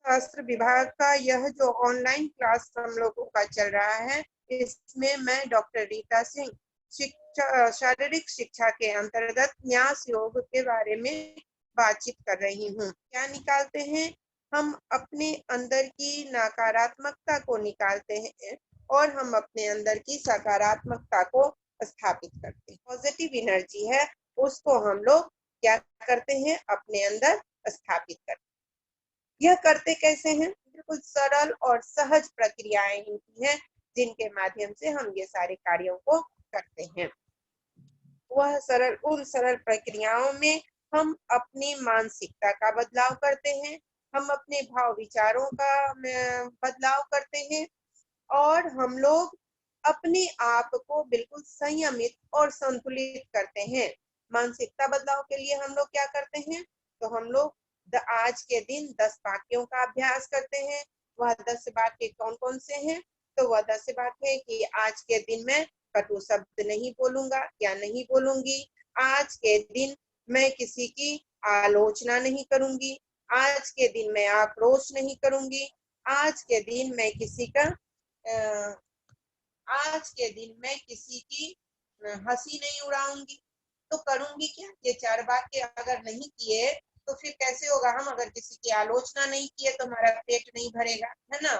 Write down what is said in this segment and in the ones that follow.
शास्त्र विभाग का यह जो ऑनलाइन क्लास हम लोगों का चल रहा है, इसमें मैं डॉक्टर रीता सिंह शारीरिक शिक्षा के अंतर्गत न्यास योग के बारे में बातचीत कर रही हूँ। क्या निकालते हैं? हम अपने अंदर की नकारात्मकता को निकालते हैं और हम अपने अंदर की सकारात्मकता को स्थापित करते हैं। पॉजिटिव एनर्जी है, उसको हम लोग क्या करते हैं? अपने अंदर स्थापित करते हैं। यह करते कैसे हैं? बिल्कुल सरल और सहज प्रक्रियाएं होती हैं, जिनके माध्यम से हम ये सारे कार्यों को करते हैं। उन सरल प्रक्रियाओं में हम अपनी मानसिकता का बदलाव करते हैं, हम अपने भाव विचारों का बदलाव करते हैं और हम लोग अपने आप को बिल्कुल संयमित और संतुलित करते हैं। मानसिकता बदलाव के लिए हम लोग क्या करते हैं? तो हम लोग आज के दिन 10 वाक्यों का अभ्यास करते हैं। वह 10 वाक्य कौन कौन से हैं? तो वह 10 वाक्य है कि आज के दिन मैं कटु शब्द नहीं बोलूंगा या नहीं बोलूंगी। आज के दिन मैं किसी की आलोचना नहीं करूंगी। आज के दिन मैं आक्रोश नहीं करूंगी। आज के दिन मैं किसी का आज के दिन मैं किसी की हंसी नहीं उड़ाऊंगी। तो करूंगी क्या? ये 4 वाक्य अगर नहीं किए तो फिर कैसे होगा? हम अगर किसी की आलोचना नहीं किए तो हमारा पेट नहीं भरेगा, है ना?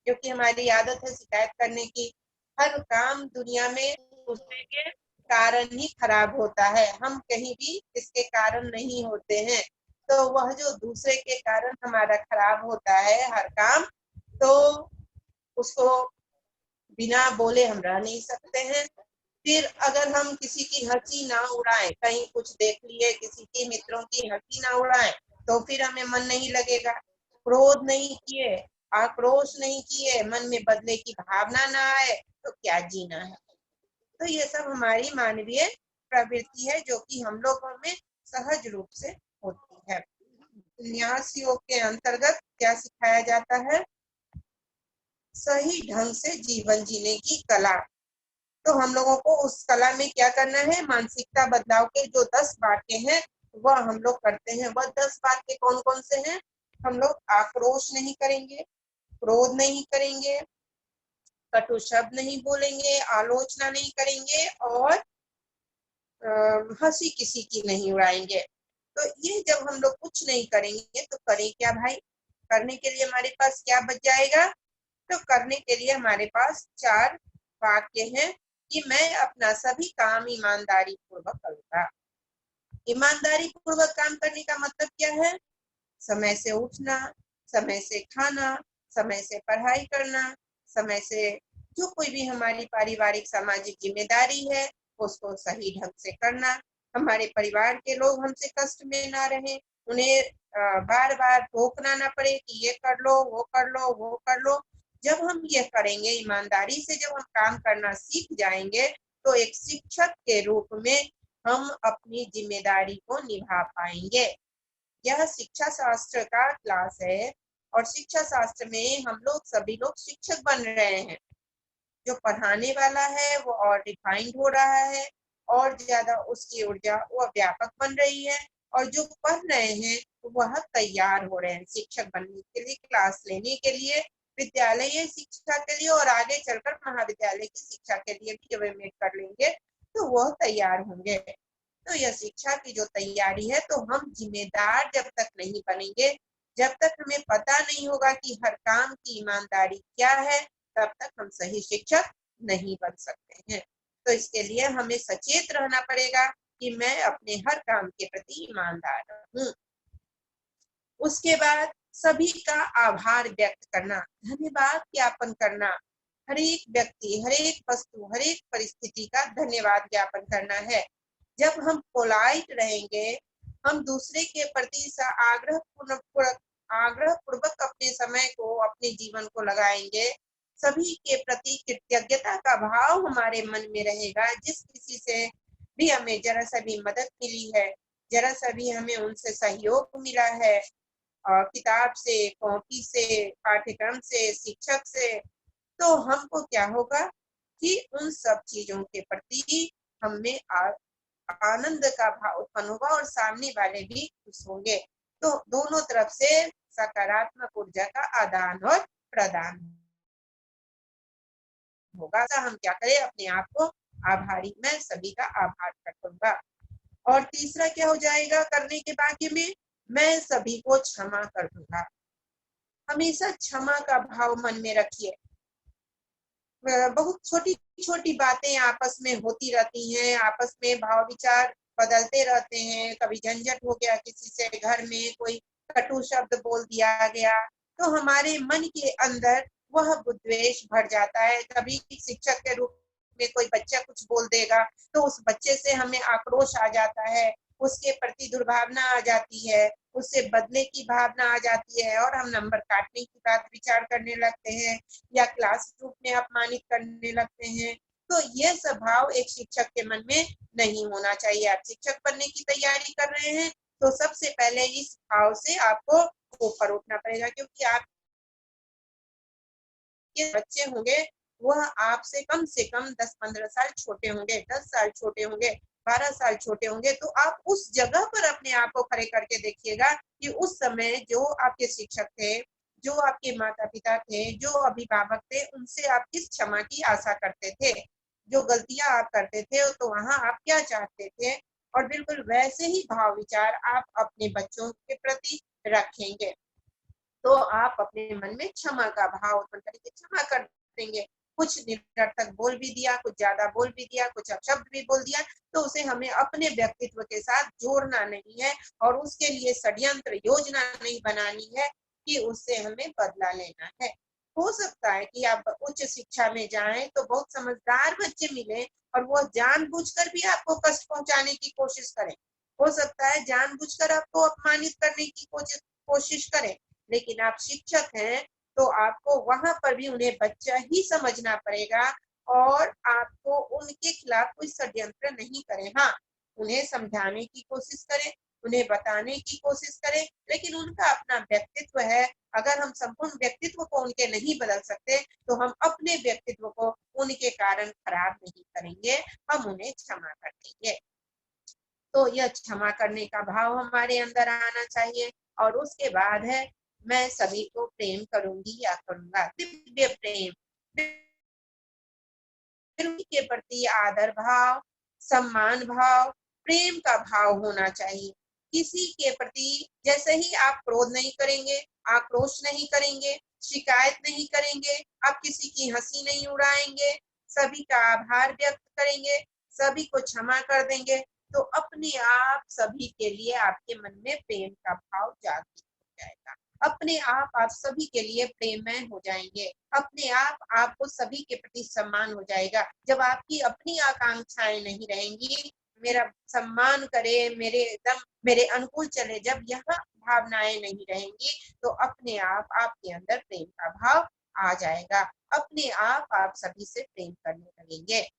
क्योंकि हमारी आदत है शिकायत करने की। हर काम दुनिया में दूसरे के कारण ही खराब होता है, हम कहीं भी इसके कारण नहीं होते हैं। तो वह जो दूसरे के कारण हमारा खराब होता है हर काम, तो उसको बिना बोले हम रह नहीं सकते हैं। फिर अगर हम किसी की हंसी ना उड़ाएं, कहीं कुछ देख लिए किसी के मित्रों की हंसी ना उड़ाएं, तो फिर हमें मन नहीं लगेगा। क्रोध नहीं किए, आक्रोश नहीं किए, मन में बदले की भावना ना आए, तो क्या जीना है? तो ये सब हमारी मानवीय प्रवृत्ति है, जो कि हम लोगों में सहज रूप से होती है। न्यास योग के अंतर्गत क्या सिखाया जाता है? सही ढंग से जीवन जीने की कला। तो हम लोगों को उस कला में क्या करना है? मानसिकता बदलाव के जो 10 वाक्य हैं वह हम लोग करते हैं। वह 10 वाक्य कौन कौन से हैं? हम लोग आक्रोश नहीं करेंगे, क्रोध नहीं करेंगे, कटु शब्द नहीं बोलेंगे, आलोचना नहीं करेंगे और हंसी किसी की नहीं उड़ाएंगे। तो ये जब हम लोग कुछ नहीं करेंगे तो करें क्या भाई? करने के लिए हमारे पास क्या बच जाएगा? तो करने के लिए हमारे पास 4 वाक्य हैं कि मैं अपना सभी काम ईमानदारी पूर्वक करूंगा। ईमानदारी पूर्वक काम करने का मतलब क्या है? समय से उठना, समय से खाना, समय से पढ़ाई करना, समय से जो कोई भी हमारी पारिवारिक सामाजिक जिम्मेदारी है उसको सही ढंग से करना। हमारे परिवार के लोग हमसे कष्ट में ना रहें, उन्हें बार बार टोकना ना पड़े कि ये कर लो, वो कर लो, वो कर लो। जब हम ये करेंगे, ईमानदारी से जब हम काम करना सीख जाएंगे, तो एक शिक्षक के रूप में हम अपनी जिम्मेदारी को निभा पाएंगे। यह शिक्षा शास्त्र का क्लास है और शिक्षा शास्त्र में हम लोग सभी लोग शिक्षक बन रहे हैं। जो पढ़ाने वाला है वो और रिफाइंड हो रहा है और ज्यादा उसकी ऊर्जा वह व्यापक बन रही है, और जो पढ़ रहे हैं वह तैयार हो रहे हैं शिक्षक बनने के लिए, क्लास लेने के लिए, विद्यालय शिक्षा के लिए, और आगे चलकर महाविद्यालय की शिक्षा के लिए भी जब एमएड कर लेंगे तो वह तैयार होंगे। तो यह शिक्षा की जो तैयारी है, तो हम जिम्मेदार जब तक नहीं बनेंगे, जब तक हमें पता नहीं होगा कि हर काम की ईमानदारी क्या है, तब तक हम सही शिक्षक नहीं बन सकते हैं। तो इसके लिए हमें सचेत रहना पड़ेगा कि मैं अपने हर काम के प्रति ईमानदार हूँ। उसके बाद सभी का आभार व्यक्त करना, धन्यवाद ज्ञापन करना। हर एक व्यक्ति, हर एक वस्तु, हर एक परिस्थिति का धन्यवाद ज्ञापन करना है। जब हम पोलाइट रहेंगे, हम दूसरे के प्रति आग्रह पूर्वक अपने समय को, अपने जीवन को लगाएंगे, सभी के प्रति कृतज्ञता का भाव हमारे मन में रहेगा। जिस किसी से भी हमें जरा सा भी मदद मिली है, जरा सा भी हमें उनसे सहयोग मिला है, किताब से, कॉपी से, पाठ्यक्रम से, शिक्षक से, तो हमको क्या होगा कि उन सब चीजों के प्रति हमें आनंद का भाव उत्पन्न होगा और सामने वाले भी खुश होंगे। तो दोनों तरफ से सकारात्मक ऊर्जा का आदान और प्रदान होगा। हम क्या करें, अपने आप को आभारी, मैं सभी का आभार करूंगा। और तीसरा क्या हो जाएगा करने के वाक्य में, मैं सभी को क्षमा कर दूंगा। हमेशा क्षमा का भाव मन में रखिए। बहुत छोटी छोटी बातें आपस में होती रहती हैं, आपस में भाव विचार बदलते रहते हैं। कभी झंझट हो गया किसी से, घर में कोई कटु शब्द बोल दिया गया, तो हमारे मन के अंदर वह द्वेष भर जाता है। कभी शिक्षक के रूप में कोई बच्चा कुछ बोल देगा तो उस बच्चे से हमें आक्रोश आ जाता है, उसके प्रति दुर्भावना आ जाती है, उससे बदले की भावना आ जाती है और हम नंबर काटने की बात विचार करने लगते हैं या क्लास रूप में अपमानित करने लगते हैं। तो यह सब भाव एक शिक्षक के मन में नहीं होना चाहिए। आप शिक्षक बनने की तैयारी कर रहे हैं तो सबसे पहले इस भाव से आपको ऊपर उठना पड़ेगा, क्योंकि आप के बच्चे होंगे वह आपसे कम से कम 10-15 साल छोटे होंगे, 10 साल छोटे होंगे, 12 साल छोटे होंगे। तो आप उस जगह पर अपने आप को खड़े करके देखिएगा कि उस समय जो आपके शिक्षक थे, जो आपके माता पिता थे, जो अभिभावक थे, उनसे आप किस क्षमा की आशा करते थे, जो गलतियां आप करते थे तो वहां आप क्या चाहते थे, और बिल्कुल वैसे ही भाव विचार आप अपने बच्चों के प्रति रखेंगे। तो आप अपने मन में क्षमा का भाव उत्पन्न करेंगे, क्षमा कर देंगे। कुछ निरर्थक बोल भी दिया, कुछ ज्यादा बोल भी दिया, कुछ अपशब्द भी बोल दिया, तो उसे हमें अपने व्यक्तित्व के साथ जोड़ना नहीं है और उसके लिए षड्यंत्र योजना नहीं बनानी है कि उससे हमें बदला लेना है। हो सकता है कि आप उच्च शिक्षा में जाएं तो बहुत समझदार बच्चे मिले और वो जानबूझकर भी आपको कष्ट पहुंचाने की कोशिश करें। हो सकता है जानबूझकर आपको अपमानित करने की कोशिश करें, लेकिन आप शिक्षक हैं तो आपको वहां पर भी उन्हें बच्चा ही समझना पड़ेगा और आपको उनके खिलाफ कोई षड्यंत्र नहीं करें। हाँ, उन्हें समझाने की कोशिश करें, उन्हें बताने की कोशिश करें, लेकिन उनका अपना व्यक्तित्व है। अगर हम संपूर्ण व्यक्तित्व को उनके नहीं बदल सकते तो हम अपने व्यक्तित्व को उनके कारण खराब नहीं करेंगे, हम उन्हें क्षमा कर देंगे। तो यह क्षमा करने का भाव हमारे अंदर आना चाहिए। और उसके बाद है, मैं सभी को प्रेम करूंगी या करूंगा। दिव्य प्रेम, के प्रति आदर भाव, सम्मान भाव, प्रेम का भाव होना चाहिए। किसी के प्रति जैसे ही आप क्रोध नहीं करेंगे, आक्रोश नहीं करेंगे, शिकायत नहीं करेंगे, आप किसी की हंसी नहीं उड़ाएंगे, सभी का आभार व्यक्त करेंगे, सभी को क्षमा कर देंगे, तो अपने आप सभी के लिए आपके मन में प्रेम का भाव जागृत हो जाएगा। अपने आप सभी के लिए प्रेममय हो जाएंगे। अपने आप आपको सभी के प्रति सम्मान हो जाएगा। जब आपकी अपनी आकांक्षाएं नहीं रहेंगी, मेरा सम्मान करे, मेरे अनुकूल चले, जब यह भावनाएं नहीं रहेंगी तो अपने आप आपके अंदर प्रेम का भाव आ जाएगा। अपने आप सभी से प्रेम करने लगेंगे।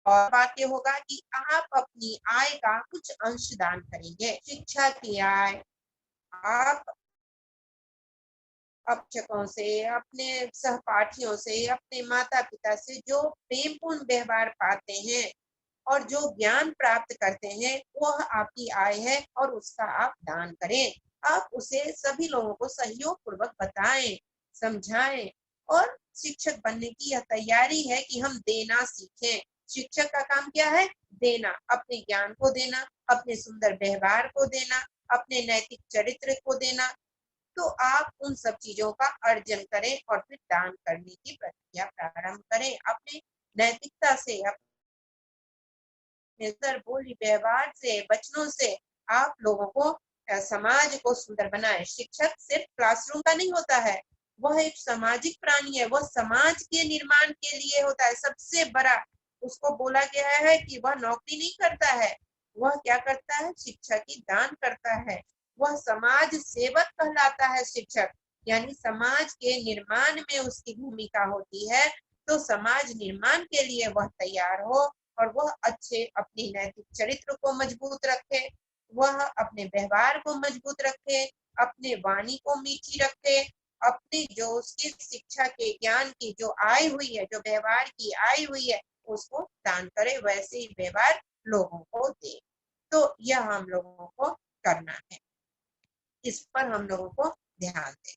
और वाक्य होगा कि आप अपनी आय का कुछ अंश दान करेंगे। शिक्षा की आय आप शिक्षकों से, अपने सहपाठियों से, अपने माता पिता से जो प्रेमपूर्ण व्यवहार पाते हैं और जो ज्ञान प्राप्त करते हैं, वह आपकी आय है और उसका आप दान करें। आप उसे सभी लोगों को सहयोग पूर्वक बताएं, समझाएं। और शिक्षक बनने की यह तैयारी है कि हम देना सीखें। शिक्षक का काम क्या है? देना, अपने ज्ञान को देना, अपने सुंदर व्यवहार को देना, अपने नैतिक चरित्र को देना। तो आप उन सब चीजों का अर्जन करें और फिर दान करने की प्रक्रिया प्रारंभ करें। अपने नैतिकता से, अपने बोली व्यवहार से, वचनों से आप लोगों को, समाज को सुंदर बनाए। शिक्षक सिर्फ क्लासरूम का नहीं होता है, वह एक सामाजिक प्राणी है। वह समाज के निर्माण के लिए होता है। सबसे बड़ा उसको बोला गया है कि वह नौकरी नहीं करता है, वह क्या करता है? शिक्षा की दान करता है। वह समाज सेवक कहलाता है शिक्षक, यानी समाज के निर्माण में उसकी भूमिका होती है। तो समाज निर्माण के लिए वह तैयार हो और वह अच्छे अपनी नैतिक चरित्र को मजबूत रखे, वह अपने व्यवहार को मजबूत रखे, अपने वाणी को मीठी रखे, अपनी जो उसकी शिक्षा के ज्ञान की जो आय हुई है, जो व्यवहार की आय हुई है, उसको दान करे, वैसे ही व्यवहार लोगों को दे। तो यह हम लोगों को करना है। इस पर हम लोगों को ध्यान दें।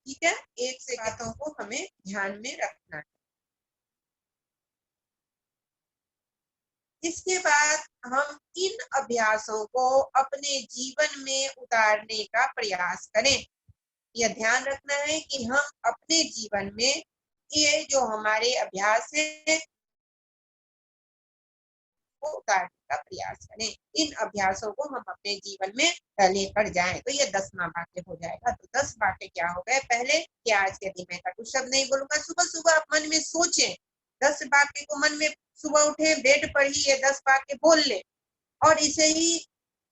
ठीक है, एक से बातों को हमें ध्यान में रखना है। इसके बाद हम इन अभ्यासों को अपने जीवन में उतारने का प्रयास करें। यह ध्यान रखना है कि हम अपने जीवन में ये जो हमारे अभ्यास है को उतारने का प्रयास करें। इन अभ्यासों को हम अपने जीवन में लेकर जाएं। तो ये 10वां वाक्य हो जाएगा। तो 10 वाक्य क्या हो गए? पहले कि आज के दिन मैं कटु शब्द नहीं बोलूंगा। सुबह सुबह आप मन में सोचें, 10 वाक्य को मन में सुबह उठे बेड पर ही ये 10 वाक्य बोल ले और इसे ही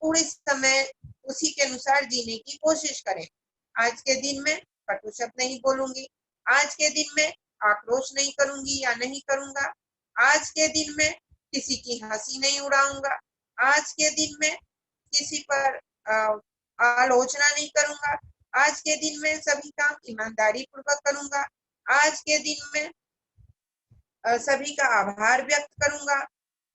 पूरे समय उसी के अनुसार जीने की कोशिश करें। आज के दिन में कटु शब्द नहीं बोलूंगी, आज के दिन में आक्रोश नहीं करूंगी या नहीं करूंगा, आज के दिन में किसी की हंसी नहीं उड़ाऊंगा, आज के दिन में किसी पर आलोचना नहीं करूंगा, आज के दिन में सभी काम ईमानदारी पूर्वक करूंगा, आज के दिन में सभी का आभार व्यक्त करूंगा,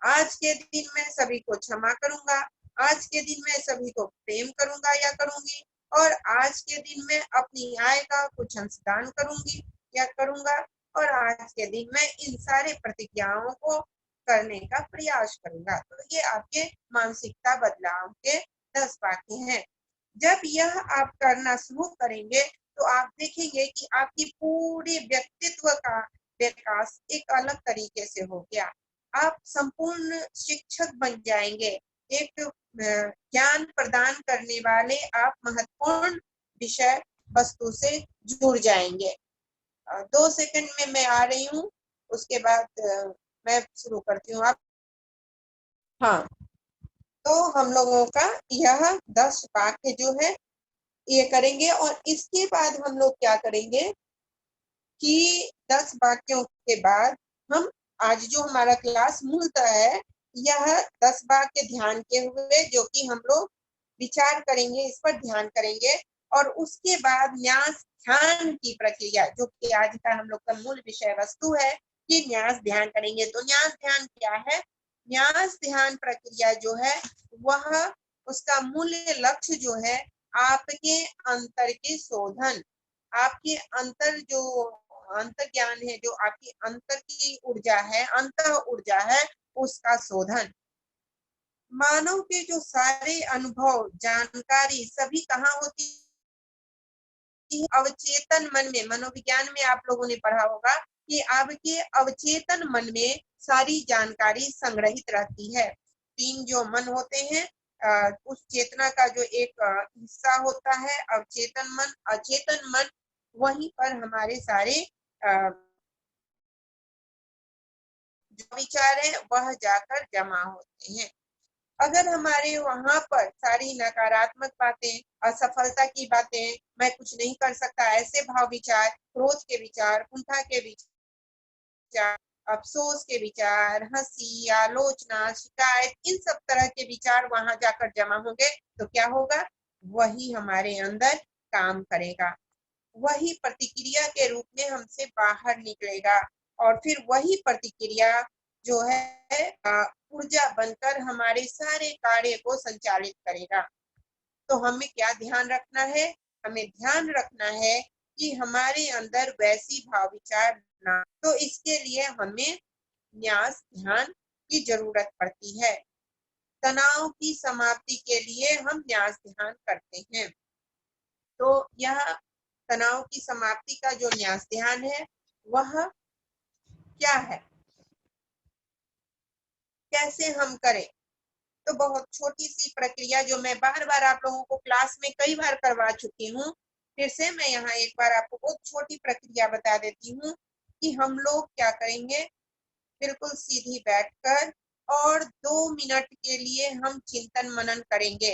आज के दिन में सभी को क्षमा करूंगा, आज के दिन में सभी को प्रेम करूंगा या करूंगी, और आज के दिन में अपनी आय का कुछ अंशदान करूंगी या करूंगा, और आज के दिन में इन सारे प्रतिज्ञाओं को करने का प्रयास करूंगा। तो ये आपके मानसिकता बदलाव के 10 वाक्य हैं। जब यह आप करना शुरू करेंगे तो आप देखेंगे कि आपकी पूरी व्यक्तित्व का विकास एक अलग तरीके से हो गया। आप संपूर्ण शिक्षक बन जाएंगे। एक ज्ञान प्रदान करने वाले आप महत्वपूर्ण विषय वस्तु से जुड़ जाएंगे। 2 सेकंड में मैं आ रही हूँ, उसके बाद मैं शुरू करती हूँ। आप हाँ, तो हम लोगों का यह 10 वाक्य जो है ये करेंगे और इसके बाद हम लोग क्या करेंगे कि 10 वाक्यों के बाद हम आज जो हमारा क्लास मूलतः है यह 10 वाक्य ध्यान के हुए जो कि हम लोग विचार करेंगे, इस पर ध्यान करेंगे और उसके बाद न्यास ध्यान की प्रक्रिया जो कि आज का हम लोग का मूल विषय वस्तु है कि न्यास ध्यान करेंगे। तो न्यास ध्यान क्या है? न्यास ध्यान प्रक्रिया जो है वह उसका मूल्य लक्ष्य जो है आपके अंतर के शोधन, आपके अंतर जो अंतर ज्ञान है, जो आपकी अंतर की ऊर्जा है, अंत ऊर्जा है, उसका शोधन। मानव के जो सारे अनुभव जानकारी सभी कहाँ होती है? अवचेतन मन में। मनोविज्ञान में आप लोगों ने पढ़ा होगा कि आपके अवचेतन मन में सारी जानकारी संग्रहित रहती है। 3 जो मन होते हैं, उस चेतना का जो एक हिस्सा होता है अवचेतन मन, अचेतन मन, वहीं पर हमारे सारे जो विचार है वह जाकर जमा होते हैं। अगर हमारे वहां पर सारी नकारात्मक बातें, असफलता की बातें, मैं कुछ नहीं कर सकता ऐसे भाव विचार, क्रोध के विचार, कुंठा के विचार, अफसोस के विचार, हंसी, आलोचना, शिकायत, इन सब तरह के विचार वहां जाकर जमा होंगे तो क्या होगा? वही हमारे अंदर काम करेगा, वही प्रतिक्रिया के रूप में हमसे बाहर निकलेगा और फिर वही प्रतिक्रिया जो है ऊर्जा बनकर हमारे सारे कार्य को संचालित करेगा। तो हमें क्या ध्यान रखना है? हमें ध्यान रखना है कि हमारे अंदर वैसी भाव विचार ना, तो इसके लिए हमें न्यास ध्यान की जरूरत पड़ती है। तनाव की समाप्ति के लिए हम न्यास ध्यान करते हैं। तो यह तनाव की समाप्ति का जो न्यास ध्यान है वह क्या है, कैसे हम करें? तो बहुत छोटी सी प्रक्रिया जो मैं बार बार आप लोगों को क्लास में कई बार करवा चुकी हूँ, फिर से मैं यहाँ एक बार आपको बहुत छोटी प्रक्रिया बता देती हूँ कि हम लोग क्या करेंगे। बिल्कुल सीधी बैठकर और 2 मिनट के लिए हम चिंतन मनन करेंगे।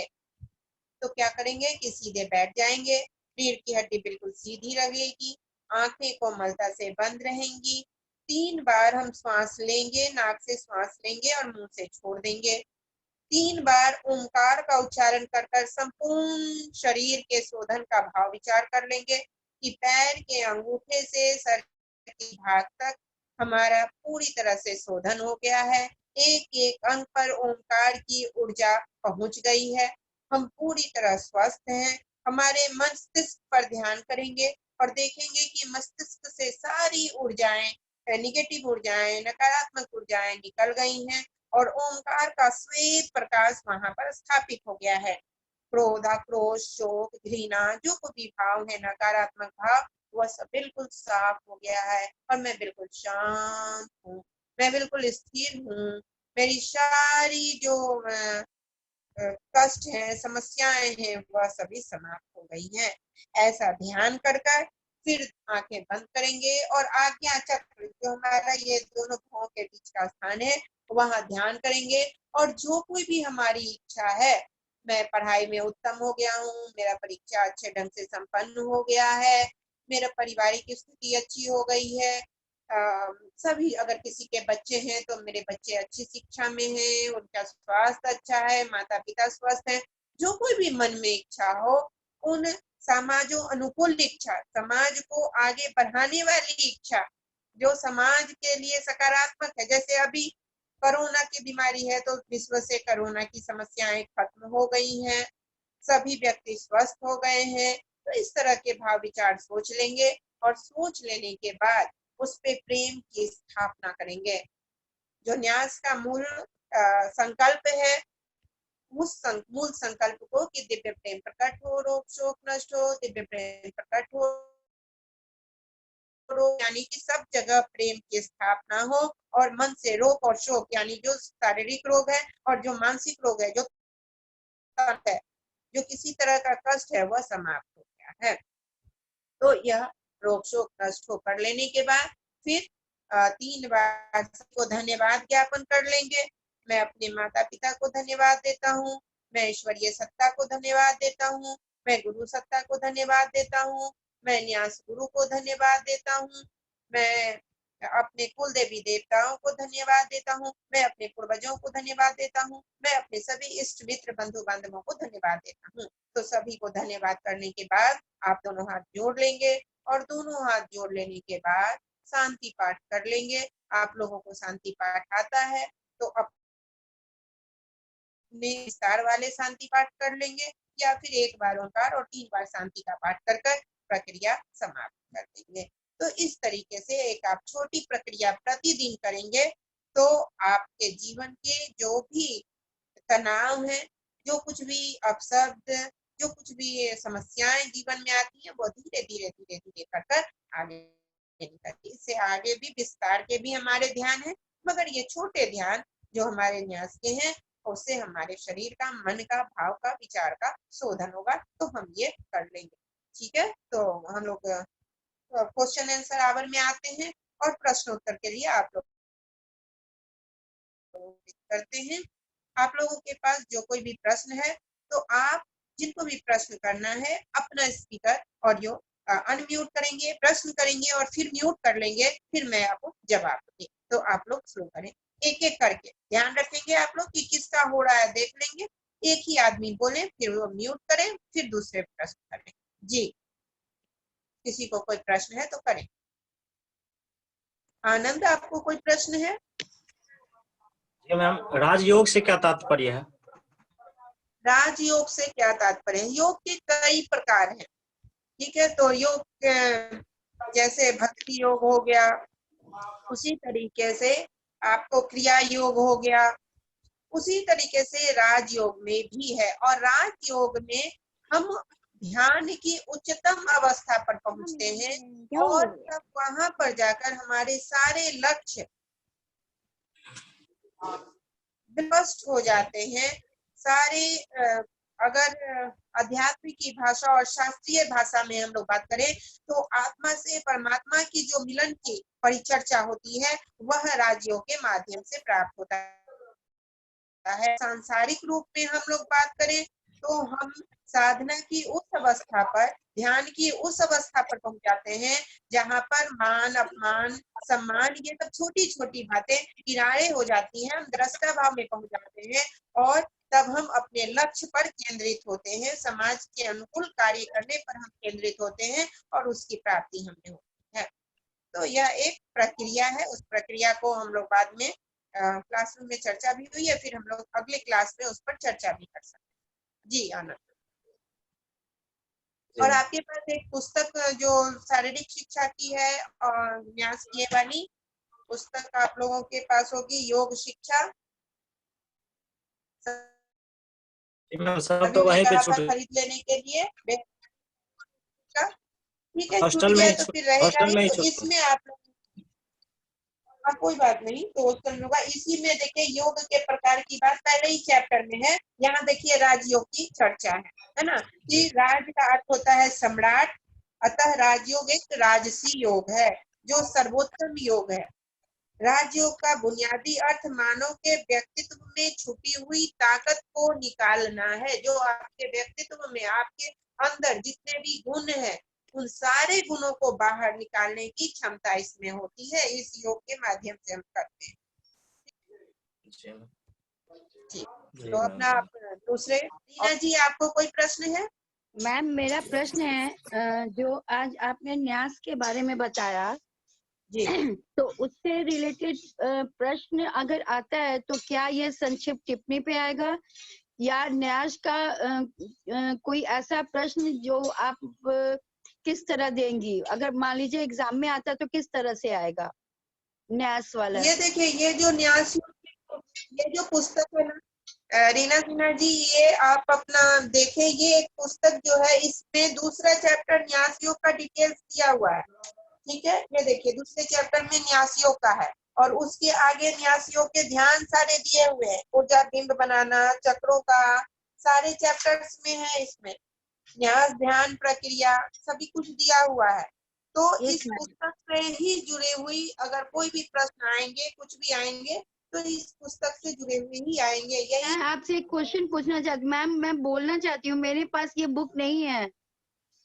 तो क्या करेंगे कि सीधे बैठ जाएंगे, रीढ़ की हड्डी बिल्कुल सीधी रहेगी, आंखें कोमलता से बंद रहेंगी। 3 बार हम श्वास लेंगे, नाक से श्वास लेंगे और मुंह से छोड़ देंगे। 3 बार ओंकार का उच्चारण कर कर संपूर्ण शरीर के शोधन का भाव विचार कर लेंगे कि पैर के अंगूठे से सर के भाग तक हमारा पूरी तरह से शोधन हो गया है। एक एक अंग पर ओंकार की ऊर्जा पहुंच गई है। हम पूरी तरह स्वस्थ हैं। हमारे मस्तिष्क पर ध्यान करेंगे और देखेंगे कि मस्तिष्क से सारी ऊर्जाएं, निगेटिव ऊर्जाएं, नकारात्मक ऊर्जाएं निकल गई हैं और ओमकार का श्वेत प्रकाश वहां पर स्थापित हो गया है। क्रोध, आक्रोश, शोक, घृणा, जो कोई भी भाव है, नकारात्मक भाव, वह सब बिल्कुल साफ हो गया है और मैं बिल्कुल शांत हूँ, मैं बिल्कुल स्थिर हूँ। मेरी सारी जो कष्ट है, समस्याएं हैं, वह सभी समाप्त हो गई हैं। ऐसा ध्यान कर कर फिर आंखें बंद करेंगे और आज्ञा चक्र, जो हमारा ये दोनों भुवों के बीच का स्थान है, वहां ध्यान करेंगे। और जो कोई भी हमारी इच्छा है, मैं पढ़ाई में उत्तम हो गया हूँ, मेरा परीक्षा अच्छे ढंग से संपन्न हो गया है, मेरा पारिवारिक स्थिति अच्छी हो गई है, सभी, अगर किसी के बच्चे हैं तो मेरे बच्चे अच्छी शिक्षा में हैं, उनका स्वास्थ्य अच्छा है, माता पिता स्वस्थ हैं, जो कोई भी मन में इच्छा हो, उन समाजों अनुकूल इच्छा, समाज को आगे बढ़ाने वाली इच्छा, जो समाज के लिए सकारात्मक है। जैसे अभी कोरोना की बीमारी है तो विश्व से कोरोना की समस्याएं खत्म हो गई हैं, सभी व्यक्ति स्वस्थ हो गए हैं। तो इस तरह के भाव विचार सोच लेंगे और सोच लेने के बाद उस पे प्रेम की स्थापना करेंगे। जो न्यास का मूल संकल्प है, उस मूल संकल्प को कि दिव्य प्रेम प्रकट हो, रोग शोक नष्ट हो, दिव्य प्रेम प्रकट हो, यानी कि सब जगह प्रेम की स्थापना हो और मन से रोग और शोक, यानी जो शारीरिक रोग है और जो मानसिक रोग है, जो है, जो किसी तरह का कष्ट है, वह समाप्त हो गया है। तो यह रोग शोक नष्ट होकर लेने के बाद फिर 3 बार सबको धन्यवाद ज्ञापन कर लेंगे। मैं अपने माता पिता को धन्यवाद देता हूँ, मैं ईश्वरीय सत्ता को धन्यवाद देता हूँ, मैं गुरु सत्ता को धन्यवाद देता हूँ, मैं न्यास गुरु को धन्यवाद देता हूँ, मैं अपने कुल देवी देवताओं को धन्यवाद देता हूँ, मैं अपने पूर्वजों को धन्यवाद देता हूँ, मैं अपने सभी इष्ट मित्र बंधु बांधवों को धन्यवाद देता हूँ। तो सभी को धन्यवाद करने के बाद आप दोनों हाथ जोड़ लेंगे और दोनों हाथ जोड़ लेने के बाद शांति पाठ कर लेंगे। आप लोगों को शांति पाठ आता है तो अपने विस्तार वाले शांति पाठ कर लेंगे या फिर 1 बार ओंकार और 3 बार शांति का पाठ कर कर प्रक्रिया समाप्त कर देंगे। तो इस तरीके से एक आप छोटी प्रक्रिया प्रतिदिन करेंगे तो आपके जीवन के जो भी तनाव है, जो कुछ भी अपशब्द, जो कुछ भी समस्याएं जीवन में आती हैं, वो धीरे धीरे धीरे धीरे कर आगे निकलती है। इससे आगे भी विस्तार के भी हमारे ध्यान है, मगर ये छोटे ध्यान जो हमारे न्यास के हैं, उससे हमारे शरीर का, मन का, भाव का, विचार का शोधन होगा। तो हम ये कर लेंगे। ठीक है, तो हम लोग क्वेश्चन आंसर आवर में आते हैं और प्रश्नोत्तर के लिए आप लोग करते हैं। आप लोगों के पास जो कोई भी प्रश्न है तो आप जिनको भी प्रश्न करना है अपना स्पीकर ऑडियो अनम्यूट करेंगे, प्रश्न करेंगे और फिर म्यूट कर लेंगे, फिर मैं आपको जवाब दूंगी। तो आप लोग शुरू करें, एक एक करके ध्यान रखेंगे आप लोग कि किसका हो रहा है, देख लेंगे। एक ही आदमी बोले, फिर वो म्यूट करें, फिर दूसरे प्रश्न करें। जी, किसी को कोई प्रश्न है तो करें। आनंद, आपको कोई प्रश्न है? जी मैम, राजयोग से क्या तात्पर्य है? राजयोग से क्या तात्पर्य है? योग के कई प्रकार हैं। ठीक है, तो योग जैसे भक्ति योग हो गया, उसी तरीके से आपको क्रिया योग हो गया, उसी तरीके से राजयोग में भी है। और राजयोग में हम ध्यान की उच्चतम अवस्था पर पहुंचते हैं और तब वहां पर जाकर हमारे सारे लक्ष्य स्पष्ट हो जाते हैं। सारे अगर अध्यात्म की भाषा और शास्त्रीय भाषा में हम लोग बात करें तो आत्मा से परमात्मा की जो मिलन की परिचर्चा होती है, वह राजयोग के माध्यम से प्राप्त होता है। सांसारिक रूप में हम लोग बात करें तो हम साधना की उस अवस्था पर, ध्यान की उस अवस्था पर पहुंच जाते हैं जहां पर मान, अपमान, सम्मान, ये सब छोटी छोटी बातें किनारे हो जाती हैं। हम दृष्टा भाव में पहुंच जाते हैं और तब हम अपने लक्ष्य पर केंद्रित होते हैं, समाज के अनुकूल कार्य करने पर हम केंद्रित होते हैं और उसकी प्राप्ति हमें होती है। तो यह एक प्रक्रिया है। उस प्रक्रिया को हम लोग बाद में क्लासरूम में चर्चा भी हुई है, फिर हम लोग अगले क्लास में उस पर चर्चा भी कर सकते हैं। जी आनंद। और आपके पास एक पुस्तक जो शारीरिक शिक्षा की है और न्यास की वाली पुस्तक आप लोगों के पास होगी, योग शिक्षा। जी मैम, सब अभी तो मैं वहीं पे कहा था छूट गए। खरीद लेने के लिए का। ठीक है, छूट हॉस्टल में गया ही तो छूट फिर रहेगा हॉस्टल ही। में ही तो छूट गए। इसमें आप लोग कोई बात नहीं, तो होगा इसी में। देखिए योग के प्रकार की बात पहले ही चैप्टर में है। यहाँ देखिए राजयोग की चर्चा है ना, कि राज का अर्थ होता है सम्राट, अतः राजयोग एक राजसी योग है जो सर्वोत्तम योग है। राजयोग का बुनियादी अर्थ मानव के व्यक्तित्व में छुपी हुई ताकत को निकालना है। जो आपके व्यक्तित्व में, आपके अंदर जितने भी गुण हैं, उन सारे गुणों को बाहर निकालने की क्षमता इसमें होती है। इस योग के माध्यम से हम करते हैं। जी मैम। ठीक, जी तो मैम। अपना दूसरे रीना जी, आपको कोई प्रश्न है? मैम मेरा प्रश्न है, जो आज आपने न्यास के बारे में बताया, जी तो उससे रिलेटेड प्रश्न अगर आता है तो क्या ये संक्षिप्त टिप्पणी पे आएगा, या न्यास का कोई ऐसा प्रश्न जो आप किस तरह देंगी? अगर मान लीजिए एग्जाम में आता तो किस तरह से आएगा न्यास वाला? ये देखिए, ये जो न्यास, ये जो पुस्तक है ना रीना सिन्हा जी, ये आप अपना देखें। ये एक पुस्तक जो है, इसमें दूसरा चैप्टर न्यास योग का डिटेल्स दिया हुआ है। ठीक है, ये देखिए दूसरे चैप्टर में न्यास योग का है, और उसके आगे न्यास योग के ध्यान सारे दिए हुए हैं। ऊर्जा बिंब बनाना, चक्रों का, सारे चैप्टर्स में है। इसमें न्यास, ध्यान, प्रक्रिया सभी कुछ दिया हुआ है। तो इस पुस्तक से ही जुड़े हुई अगर कोई भी प्रश्न आएंगे, कुछ भी आएंगे, तो इस पुस्तक से जुड़े हुए ही आएंगे। यही मैं आपसे एक क्वेश्चन पूछना चाहती हूँ मैम, मैं बोलना चाहती हूँ, मेरे पास ये बुक नहीं है।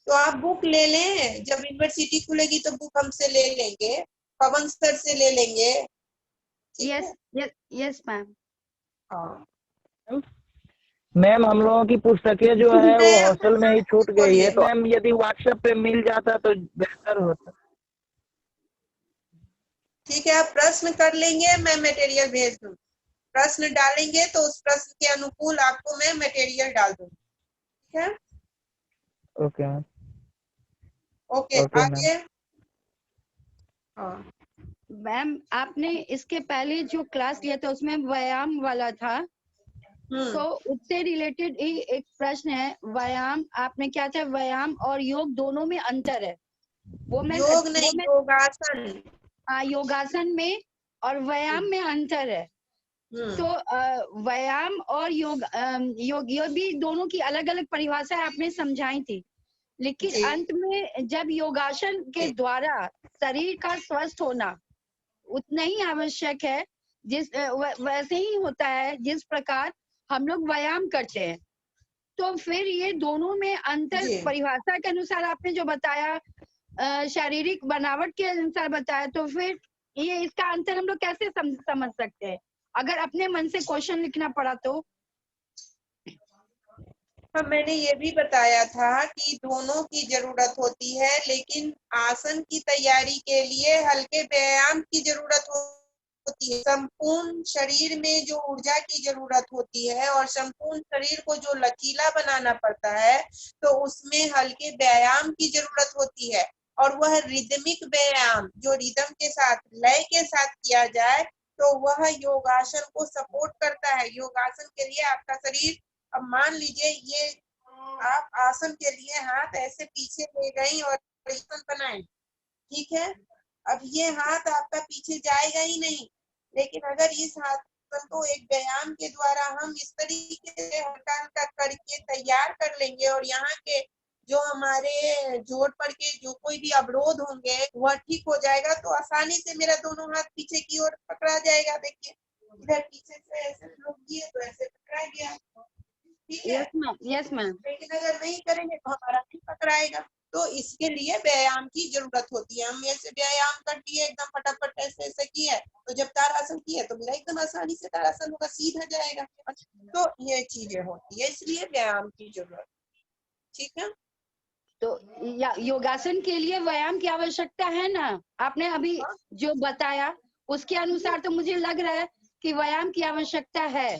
तो आप बुक ले लें, जब यूनिवर्सिटी खुलेगी तो बुक हमसे ले लेंगे, पवन सर से ले लेंगे। ठीक है? Yes yes ma'am. हाँ, मैम हम लोगों की पुस्तकें जो है वो हॉस्टल में ही छूट गई है, तो मैम यदि व्हाट्सएप पे मिल जाता तो बेहतर होता। ठीक है, आप प्रश्न कर लेंगे, मैं मटेरियल भेज दूँ। प्रश्न डालेंगे तो उस प्रश्न के अनुकूल आपको मैं मटेरियल डाल दूंगी। ठीक है, okay ma'am. Okay okay ma'am. आगे। हाँ मैम आपने इसके पहले जो क्लास लिया था उसमें व्यायाम वाला था, तो उससे रिलेटेड ही एक प्रश्न है। व्यायाम आपने क्या था, व्यायाम और योग दोनों में अंतर है? वो मैं योग नहीं, योगासन। योगासन में और व्यायाम में अंतर है। तो व्यायाम और योग ये भी दोनों की अलग अलग परिभाषा आपने समझाई थी, लेकिन जी। अंत में जब योगासन के द्वारा शरीर का स्वस्थ होना उतना ही आवश्यक है, वैसे ही होता है जिस प्रकार हम लोग व्यायाम करते हैं। तो फिर ये दोनों में अंतर जी। परिभाषा के अनुसार आपने जो बताया, शारीरिक बनावट के अनुसार बताया, तो फिर ये इसका अंतर हम लोग कैसे समझ सकते हैं अगर अपने मन से क्वेश्चन लिखना पड़ा तो? हाँ, मैंने ये भी बताया था कि दोनों की जरूरत होती है, लेकिन आसन की तैयारी के लिए हल्के व्यायाम की जरूरत होती है। संपूर्ण शरीर में जो ऊर्जा की जरूरत होती है और संपूर्ण शरीर को जो लचीला बनाना पड़ता है, तो उसमें हल्के व्यायाम की जरूरत होती है। और वह रिदमिक व्यायाम जो रिदम के साथ, लय के साथ किया जाए, तो वह योगासन को सपोर्ट करता है। योगासन के लिए आपका शरीर, अब मान लीजिए ये आप आसन के लिए हाथ ऐसे पीछे ले गई और आसन बनाए, ठीक है, अब ये हाथ आपका पीछे जाएगा ही नहीं। लेकिन अगर इस आसन को एक व्यायाम के द्वारा हम इस तरीके से हल्का हल्का करके तैयार कर लेंगे, और यहाँ के जो हमारे जोड़ पर के जो कोई भी अवरोध होंगे वह ठीक हो जाएगा, तो आसानी से मेरा दोनों हाथ पीछे की ओर पकड़ा जाएगा। देखिए इधर पीछे से ऐसे लोग किए तो ऐसे पकड़ा गया, ठीक है। Yes ma'am. लेकिन अगर नहीं करेंगे तो हमारा नहीं पकड़ाएगा। तो इसके लिए व्यायाम की जरूरत होती है। हम ऐसे व्यायाम कर दिए एकदम फटाफट ऐसे ऐसे किए, तो जब तारासन किए तो मेरा एकदम आसानी से तारासन होगा, सीधा जाएगा। तो ये चीजें होती है, इसलिए व्यायाम की जरूरत। ठीक है, तो योगासन के लिए व्यायाम की आवश्यकता है ना? आपने अभी जो बताया उसके अनुसार तो मुझे लग रहा है कि व्यायाम की आवश्यकता है।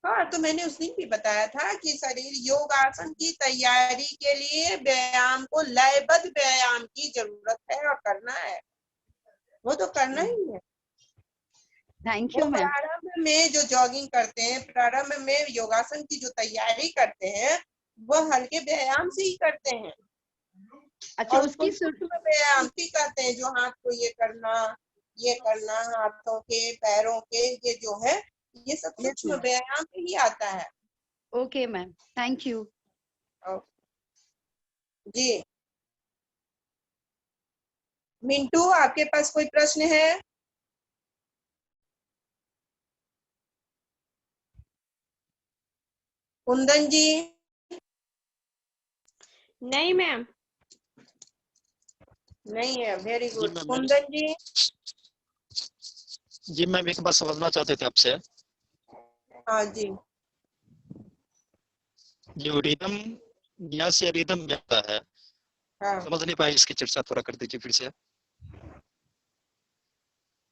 हाँ, तो मैंने उस दिन भी बताया था कि शरीर योगासन की तैयारी के लिए व्यायाम को लयबद्ध व्यायाम की जरूरत है और करना है, वो तो करना ही है। थैंक वो यू मैम। प्रारंभ में जो जॉगिंग करते हैं, प्रारंभ में योगासन की जो तैयारी करते हैं, वो हल्के व्यायाम से ही करते हैं। अच्छा, और उसकी उसको सूक्ष्म व्यायाम भी करते हैं, जो हाथ को ये करना, हाथों के पैरों के, ये जो है ये सब सूक्ष्म व्यायाम में ही आता है। Okay ma'am, thank you. जी मिंटू, आपके पास कोई प्रश्न है? कुंदन जी? नहीं मैम। नहीं है, वेरी जी गुड। मैम, कुंदन जी? जी मैम, एक बात समझना चाहते थे आपसे। हाँ जी। जो रिदम न्यास या रिदम व्यापता है, हाँ, समझ नहीं पाए, इसकी चर्चा थोड़ा कर दीजिए फिर से।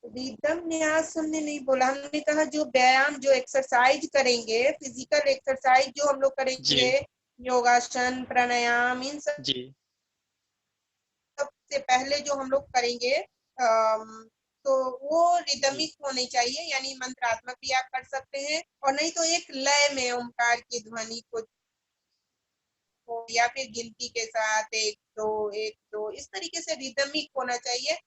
रिदम न्यास हमने नहीं बोला, हमने कहा जो व्यायाम, जो एक्सरसाइज करेंगे, फिजिकल एक्सरसाइज जो हम लोग जी करेंगे, योगासन, प्राणायाम, इन सब जी से पहले जो हम लोग करेंगे तो वो रिदमिक होनी चाहिए, यानी मंत्रात्मक भी आप कर सकते हैं, और नहीं तो एक लय में ओमकार की ध्वनि को, या फिर गिनती के साथ 1 2 1 2, इस तरीके से रिदमिक होना चाहिए,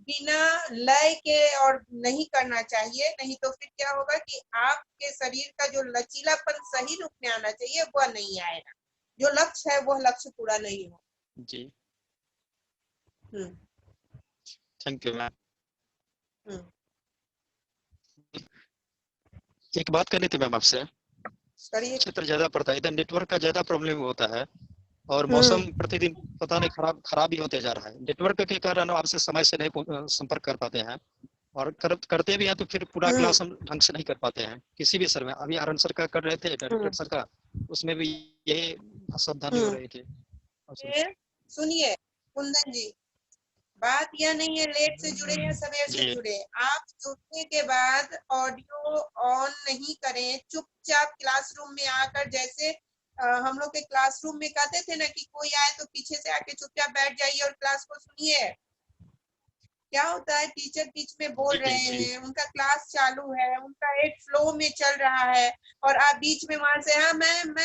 बिना लय के और नहीं करना चाहिए। नहीं तो फिर क्या होगा कि आपके शरीर का जो लचीलापन सही रूप में आना चाहिए वह नहीं आएगा, जो लक्ष्य है वह लक्ष्य पूरा नहीं हो। जी, हम्म थैंक यू मैम। हम्म एक बात करनी थी मैम आपसे। करिए। क्षेत्र ज्यादा पड़ता है, इधर नेटवर्क का ज्यादा प्रॉब्लम होता है, और मौसम प्रतिदिन पता नहीं खराब ही होते जा रहा है। नेटवर्क के कारण आपसे समय से नहीं संपर्क कर पाते हैं, और करते भी हैं तो फिर पूरा क्लास हम ढंग से नहीं कर पाते हैं। किसी भी सर में, अभी आरन सर का कर रहे थे, डायरेक्टर सर का, उसमें भी यही असावधानी हो रही थी। सुनिए कुंदन जी, बात यह नहीं है लेट से जुड़े या सवेर से जी जुड़े, आप जुड़ने के बाद ऑडियो ऑन नहीं करें, चुपचाप क्लासरूम में आकर, जैसे हम लोग के क्लासरूम में कहते थे ना कि कोई आए तो पीछे से आके चुपचाप बैठ जाइए और क्लास को सुनिए। क्या होता है, टीचर बीच में बोल जी रहे जी हैं, उनका क्लास चालू है, उनका एक फ्लो में चल रहा है, और आप बीच में वहां से, हाँ मैम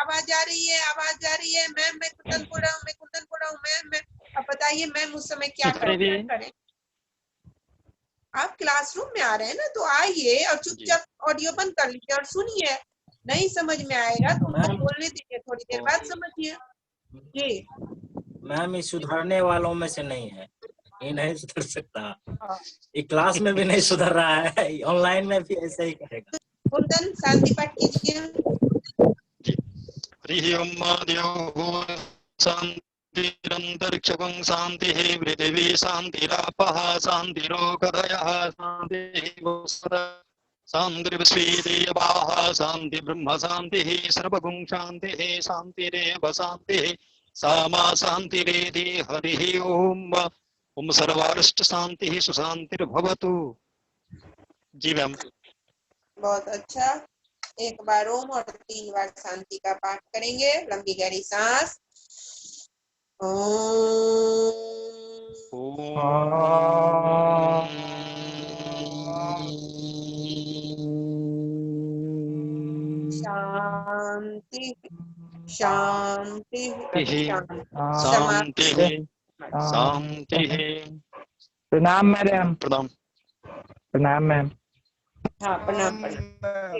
आवाज आ रही है, आवाज आ रही है, मैम मैं कुंदन बोल रहा हूँ, मैं कुंदन बोल रहा हूँ, मैम। अब बताइए मैम उस समय क्या करें? आप क्लासरूम में आ रहे हैं ना, तो आइए और चुपचाप ऑडियो बंद कर लीजिए और सुनिए। नहीं समझ में आएगा तो उनको बोलने दीजिए, थोड़ी देर बाद समझिए। जी मैम, ये सुधरने वालों में से नहीं है, ये नहीं सुधर सकता। ये क्लास में भी नहीं सुधर रहा है, ऑनलाइन में भी ऐसे ही करेगा। कुंदन शांति पाठ कीजिए। हरि ओम देवो शांतिरंतरिक्षं शांतिः पृथिवी शांतिरापः शांतिरोगधयः शांतिः शांतिर्विश्वेदेवाः शांति ब्रह्म शांतिः सर्वगुण शांतिः शांतिरेव शांतिः सामा शांतिरेधि हरिः ओम। ओम सर्वारिष्ट शांतिः सुशांतिर्भवतु। जी मैम। बहुत अच्छा। एक बार ओम और 3 बार शांति का पाठ करेंगे। लंबी गहरी सांस। शांति शांति शांति शांति। प्रणाम मैडम। प्रणाम। प्रणाम मैम। हाँ प्रणाम प्रणाम।